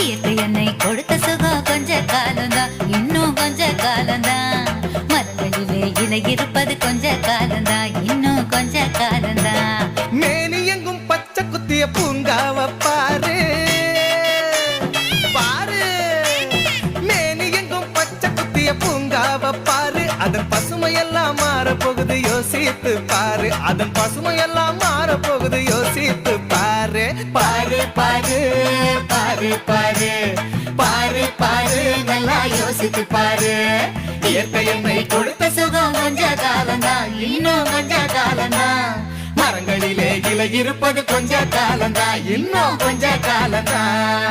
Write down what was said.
இயற்கை என்னை கொடுத்த சுகம் கொஞ்ச காலம்தான், இன்னும் கொஞ்ச காலம்தான். மரங்களிலே இலை இருப்பது கொஞ்ச காலம்தான், இன்னும் கொஞ்ச காலம்தான். மேனி எங்கும் பச்சை குத்திய பூங்காவ பாரு பாரு, மேனி எங்கும் பச்சை குத்திய பூங்காவ பாரு. அதன் பசுமையெல்லாம் மாற போகுது யோசித்து பாரு, அதன் பசுமையெல்லாம் மாற போகுது யோசித்து பாரு. பாரு பாரு பாரு பாரு பாரு பாரு, நல்லா யோசித்து பாரு. இயற்கை என்னை கொடுத்த சுகம் கொஞ்ச காலம்தான், இன்னும் கொஞ்ச காலம்தான். மரங்களிலே இலை இருப்பது கொஞ்ச காலம்தான், இன்னும் கொஞ்ச காலம்தான்.